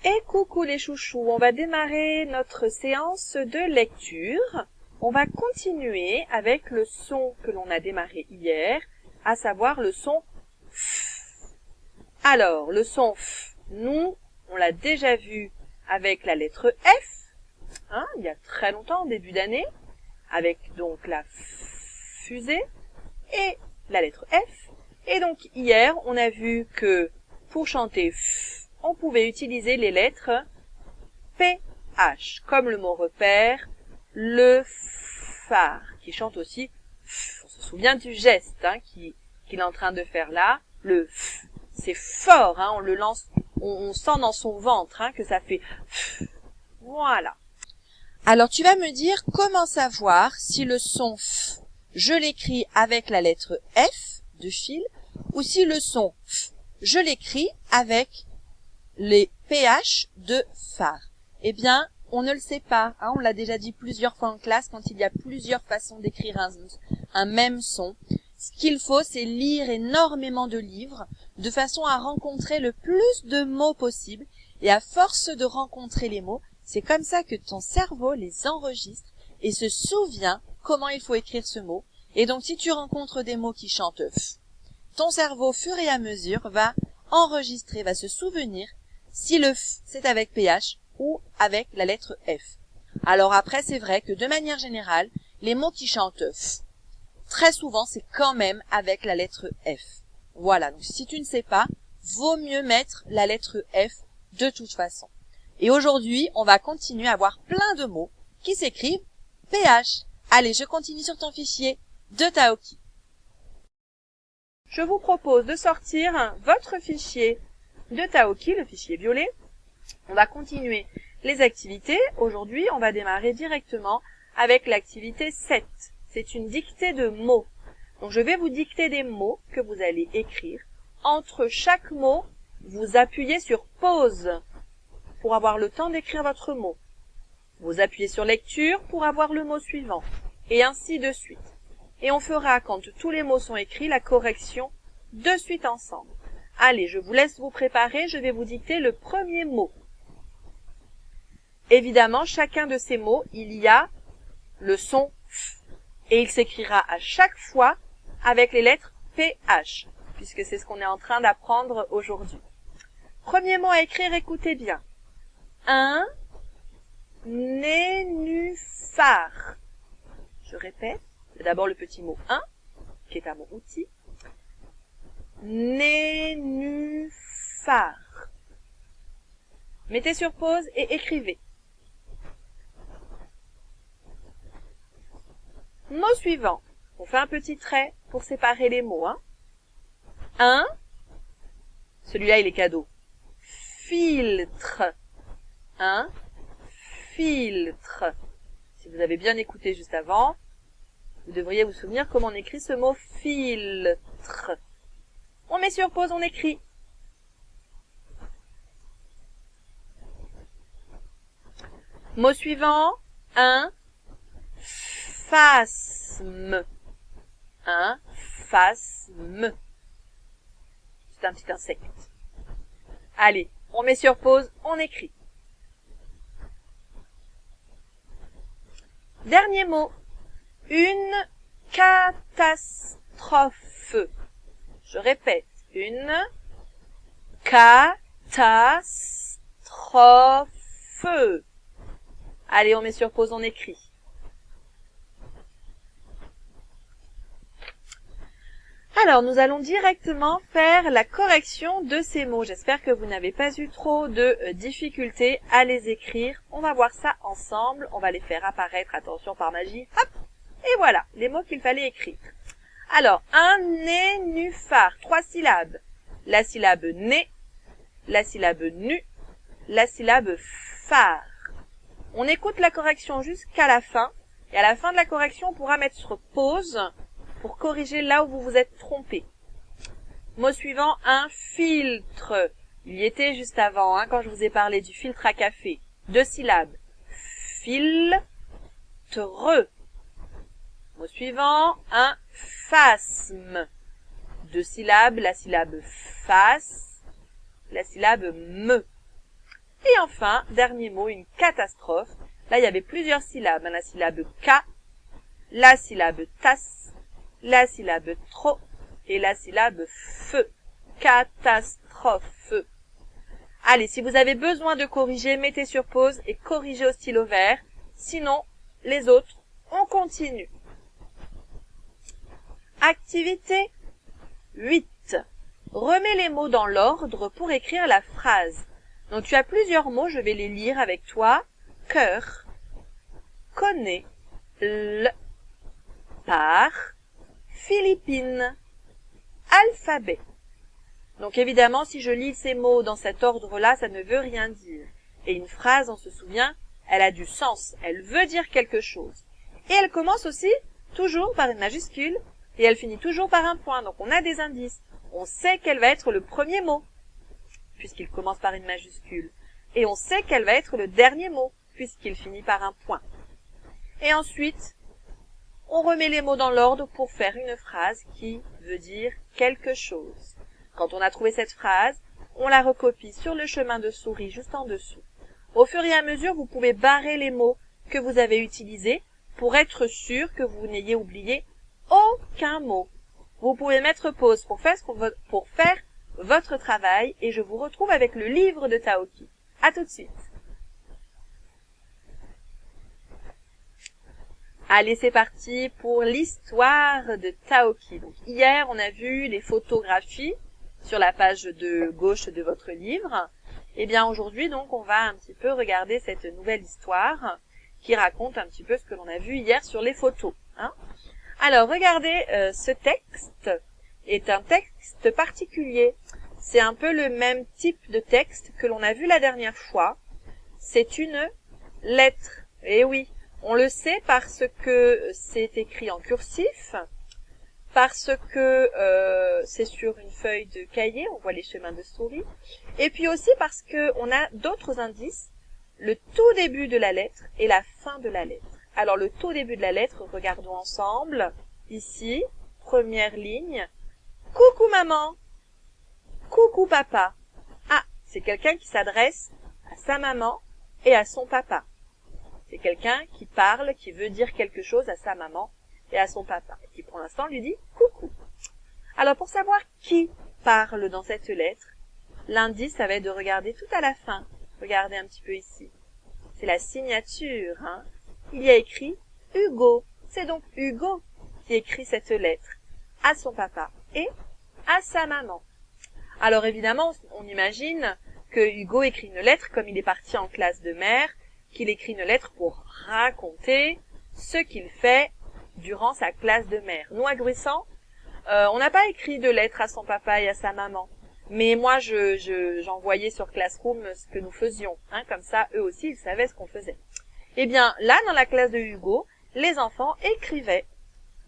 Et coucou les chouchous, on va démarrer notre séance de lecture. On va continuer avec le son que l'on a démarré hier, à savoir le son F. Alors, le son F, nous, on l'a déjà vu avec la lettre F, il y a très longtemps, en début d'année, avec donc la fusée et la lettre F. Et donc hier, on a vu que pour chanter F, on pouvait utiliser les lettres PH, comme le mot repère, le phare, qui chante aussi F. On se souvient du geste qu'il est en train de faire là, le F. C'est fort, on le lance, on sent dans son ventre que ça fait F. Voilà. Alors tu vas me dire comment savoir si le son F, je l'écris avec la lettre F de fil, ou si le son F, je l'écris avec les PH de phare. Eh bien, on ne le sait pas, on l'a déjà dit plusieurs fois en classe, quand il y a plusieurs façons d'écrire un même son. Ce qu'il faut, c'est lire énormément de livres, de façon à rencontrer le plus de mots possible, et à force de rencontrer les mots, c'est comme ça que ton cerveau les enregistre et se souvient comment il faut écrire ce mot. Et donc, si tu rencontres des mots qui chantent F, ton cerveau, au fur et à mesure, va enregistrer, va se souvenir si le F, c'est avec PH ou avec la lettre F. Alors après, c'est vrai que de manière générale, les mots qui chantent F, très souvent, c'est quand même avec la lettre F. Voilà, donc si tu ne sais pas, vaut mieux mettre la lettre F de toute façon. Et aujourd'hui, on va continuer à voir plein de mots qui s'écrivent PH. Allez, je continue sur ton fichier de Taoki. Je vous propose de sortir votre fichier de Taoki, le fichier violet. On va continuer les activités. Aujourd'hui, on va démarrer directement avec l'activité 7. C'est une dictée de mots. Donc, je vais vous dicter des mots que vous allez écrire. Entre chaque mot, vous appuyez sur pause pour avoir le temps d'écrire votre mot. Vous appuyez sur lecture pour avoir le mot suivant, et ainsi de suite. Et on fera, quand tous les mots sont écrits, la correction de suite ensemble. Allez, je vous laisse vous préparer, je vais vous dicter le premier mot. Évidemment, chacun de ces mots, il y a le son F, et il s'écrira à chaque fois avec les lettres PH, puisque c'est ce qu'on est en train d'apprendre aujourd'hui. Premier mot à écrire, écoutez bien. Un nénuphar. Je répète, c'est d'abord le petit mot un, qui est un mot outil. Nénuphar. Mettez sur pause et écrivez. Mot suivant. On fait un petit trait pour séparer les mots. Un. Celui-là, il est cadeau. Filtre. Un filtre. Si vous avez bien écouté juste avant, vous devriez vous souvenir comment on écrit ce mot filtre. On met sur pause, on écrit. Mot suivant, un phasme. Un phasme. C'est un petit insecte. Allez, on met sur pause, on écrit. Dernier mot, une catastrophe. Je répète, une catastrophe. Allez, on met sur pause, on écrit. Alors, nous allons directement faire la correction de ces mots. J'espère que vous n'avez pas eu trop de difficultés à les écrire. On va voir ça ensemble. On va les faire apparaître, attention, par magie. Hop! Et voilà, les mots qu'il fallait écrire. Alors, un nénuphar, 3 syllabes. La syllabe né, la syllabe nu, la syllabe phare. On écoute la correction jusqu'à la fin. Et à la fin de la correction, on pourra mettre sur pause pour corriger là où vous vous êtes trompé. Mot suivant, un filtre. Il y était juste avant, quand je vous ai parlé du filtre à café. 2 syllabes. Filtre. Mot suivant, un phasme. 2 syllabes, la syllabe face, la syllabe me. Et enfin, dernier mot, une catastrophe. Là, il y avait plusieurs syllabes. La syllabe K, la syllabe TAS, la syllabe TRO et la syllabe FE. Catastrophe. Allez, si vous avez besoin de corriger, mettez sur pause et corrigez au stylo vert. Sinon, les autres, on continue. Activité 8. Remets les mots dans l'ordre pour écrire la phrase. Donc tu as plusieurs mots, je vais les lire avec toi. Cœur, connaît, par, Philippines, alphabet. Donc évidemment, si je lis ces mots dans cet ordre-là, ça ne veut rien dire. Et une phrase, on se souvient, elle a du sens, elle veut dire quelque chose. Et elle commence aussi toujours par une majuscule et elle finit toujours par un point. Donc on a des indices. On sait quel va être le premier mot, puisqu'il commence par une majuscule. Et on sait quel va être le dernier mot, puisqu'il finit par un point. Et ensuite, on remet les mots dans l'ordre pour faire une phrase qui veut dire quelque chose. Quand on a trouvé cette phrase, on la recopie sur le chemin de souris juste en dessous. Au fur et à mesure, vous pouvez barrer les mots que vous avez utilisés pour être sûr que vous n'ayez oublié aucun mot. Vous pouvez mettre pause pour faire votre travail et je vous retrouve avec le livre de Taoki. À tout de suite. Allez, c'est parti pour l'histoire de Taoki. Donc, hier, on a vu les photographies sur la page de gauche de votre livre. Et bien, aujourd'hui, donc, on va un petit peu regarder cette nouvelle histoire qui raconte un petit peu ce que l'on a vu hier sur les photos. Alors, regardez, ce texte est un texte particulier. C'est un peu le même type de texte que l'on a vu la dernière fois. C'est une lettre. Eh oui, on le sait parce que c'est écrit en cursif, parce que c'est sur une feuille de cahier, on voit les chemins de souris, et puis aussi parce que on a d'autres indices, le tout début de la lettre et la fin de la lettre. Alors le tout début de la lettre, regardons ensemble, ici, première ligne, coucou maman, coucou papa. Ah, c'est quelqu'un qui s'adresse à sa maman et à son papa. C'est quelqu'un qui parle, qui veut dire quelque chose à sa maman et à son papa, et qui pour l'instant lui dit coucou. Alors pour savoir qui parle dans cette lettre, l'indice ça va être de regarder tout à la fin. Regardez un petit peu ici. C'est la signature, Il y a écrit Hugo. C'est donc Hugo qui écrit cette lettre à son papa et à sa maman. Alors évidemment, on imagine que Hugo écrit une lettre comme il est parti en classe de mer, qu'il écrit une lettre pour raconter ce qu'il fait durant sa classe de mer. Nous, à Gruissant, on n'a pas écrit de lettre à son papa et à sa maman. Mais moi, j'envoyais sur Classroom ce que nous faisions. Comme ça, eux aussi, ils savaient ce qu'on faisait. Eh bien, là, dans la classe de Hugo, les enfants écrivaient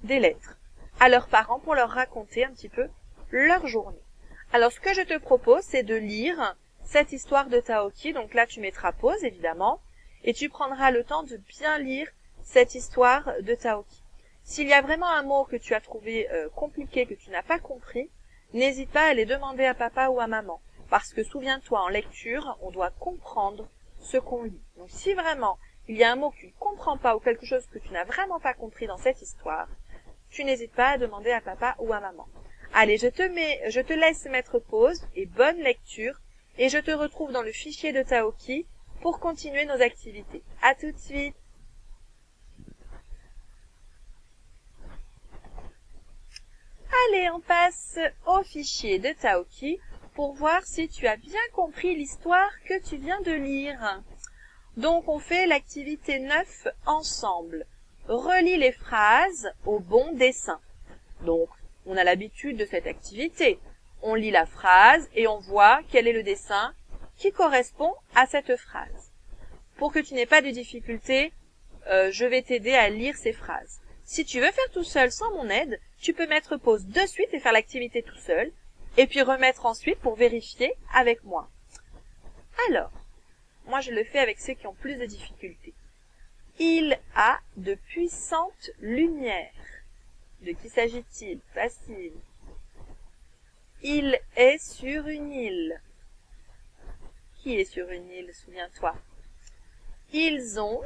des lettres à leurs parents pour leur raconter un petit peu leur journée. Alors, ce que je te propose, c'est de lire cette histoire de Taoki. Donc là, tu mettras pause, évidemment, et tu prendras le temps de bien lire cette histoire de Taoki. S'il y a vraiment un mot que tu as trouvé compliqué, que tu n'as pas compris, n'hésite pas à aller demander à papa ou à maman. Parce que souviens-toi, en lecture, on doit comprendre ce qu'on lit. Donc si vraiment il y a un mot que tu ne comprends pas ou quelque chose que tu n'as vraiment pas compris dans cette histoire, tu n'hésites pas à demander à papa ou à maman. Allez, je te laisse mettre pause et bonne lecture et je te retrouve dans le fichier de Taoki pour continuer nos activités. À tout de suite. Allez, on passe au fichier de Taoki pour voir si tu as bien compris l'histoire que tu viens de lire. Donc, on fait l'activité 9 ensemble. Relis les phrases au bon dessin. Donc, on a l'habitude de cette activité. On lit la phrase et on voit quel est le dessin qui correspond à cette phrase. Pour que tu n'aies pas de difficulté, je vais t'aider à lire ces phrases. Si tu veux faire tout seul sans mon aide, tu peux mettre pause de suite et faire l'activité tout seul, et puis remettre ensuite pour vérifier avec moi. Alors, moi je le fais avec ceux qui ont plus de difficultés. Il a de puissantes lumières. De qui s'agit-il? Facile. Il est sur une île. qui est sur une île, souviens-toi? Ils ont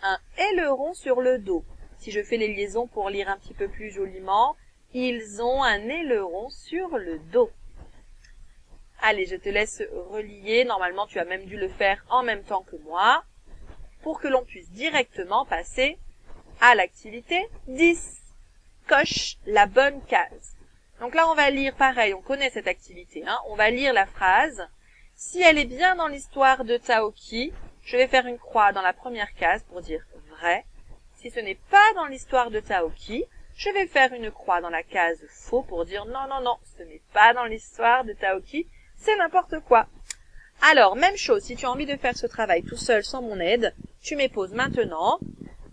un aileron sur le dos. Si je fais les liaisons pour lire un petit peu plus joliment, ils ont un aileron sur le dos. Allez, je te laisse relier. Normalement, tu as même dû le faire en même temps que moi pour que l'on puisse directement passer à l'activité 10. Coche la bonne case. Donc là, on va lire pareil, on connaît cette activité. On va lire la phrase. Si elle est bien dans l'histoire de Taoki, je vais faire une croix dans la première case pour dire vrai. Si ce n'est pas dans l'histoire de Taoki, je vais faire une croix dans la case faux pour dire non, non, non, ce n'est pas dans l'histoire de Taoki, c'est n'importe quoi. Alors, même chose, si tu as envie de faire ce travail tout seul sans mon aide, tu m'époses maintenant,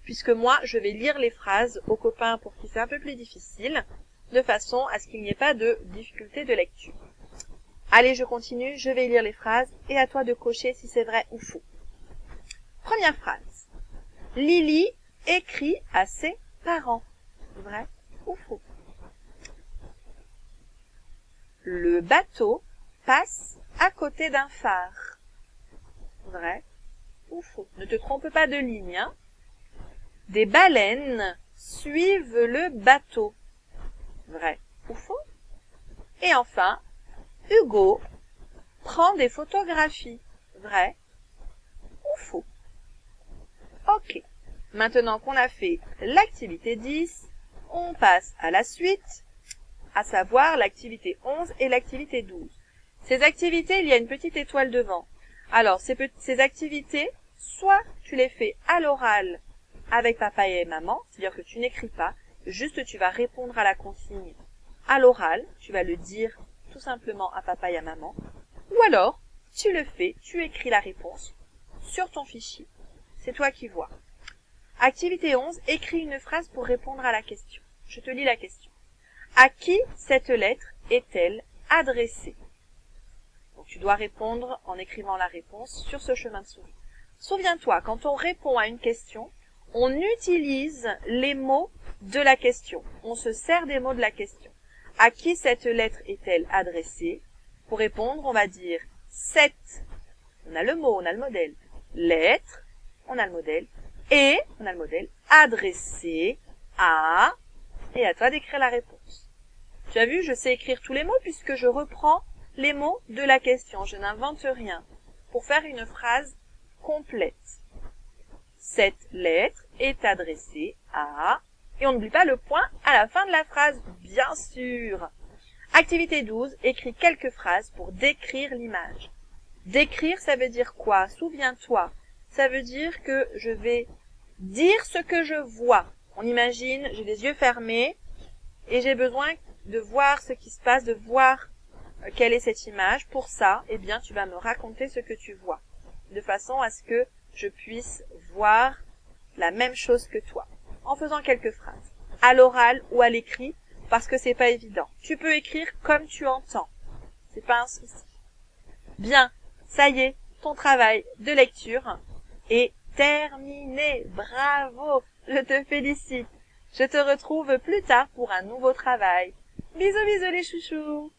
puisque moi, je vais lire les phrases aux copains pour qui c'est un peu plus difficile, de façon à ce qu'il n'y ait pas de difficulté de lecture. Allez, je continue, je vais lire les phrases et à toi de cocher si c'est vrai ou faux. Première phrase. Lily écrit à ses parents. Vrai ou faux? Le bateau passe à côté d'un phare. Vrai ou faux? Ne te trompe pas de ligne. Des baleines suivent le bateau. Vrai ou faux? Et enfin, Hugo prend des photographies. Vrai ou faux? Ok. Maintenant qu'on a fait l'activité 10, on passe à la suite, à savoir l'activité 11 et l'activité 12. Ces activités, il y a une petite étoile devant. Alors, ces activités, soit tu les fais à l'oral avec papa et maman, c'est-à-dire que tu n'écris pas, juste tu vas répondre à la consigne à l'oral, tu vas le dire tout simplement à papa et à maman, ou alors tu le fais, tu écris la réponse sur ton fichier. C'est toi qui vois. Activité 11, écris une phrase pour répondre à la question. Je te lis la question. À qui cette lettre est-elle adressée? Donc tu dois répondre en écrivant la réponse sur ce chemin de souris. Souviens-toi, quand on répond à une question, on utilise les mots de la question. On se sert des mots de la question. À qui cette lettre est-elle adressée? Pour répondre, on va dire cette. On a le mot, on a le modèle. Lettre, on a le modèle. Et, on a le modèle, adressé à, et à toi d'écrire la réponse. Tu as vu, je sais écrire tous les mots puisque je reprends les mots de la question. Je n'invente rien pour faire une phrase complète. Cette lettre est adressée à, et on n'oublie pas le point à la fin de la phrase, bien sûr. Activité 12, écris quelques phrases pour décrire l'image. Décrire, ça veut dire quoi? Souviens-toi. Ça veut dire que je vais dire ce que je vois. On imagine, j'ai les yeux fermés et j'ai besoin de voir ce qui se passe, de voir quelle est cette image. Pour ça, eh bien, tu vas me raconter ce que tu vois, de façon à ce que je puisse voir la même chose que toi, en faisant quelques phrases, à l'oral ou à l'écrit, parce que c'est pas évident. Tu peux écrire comme tu entends, c'est pas un souci. Bien, ça y est, ton travail de lecture est terminé. Bravo, je te félicite. Je te retrouve plus tard pour un nouveau travail. Bisous, bisous les chouchous.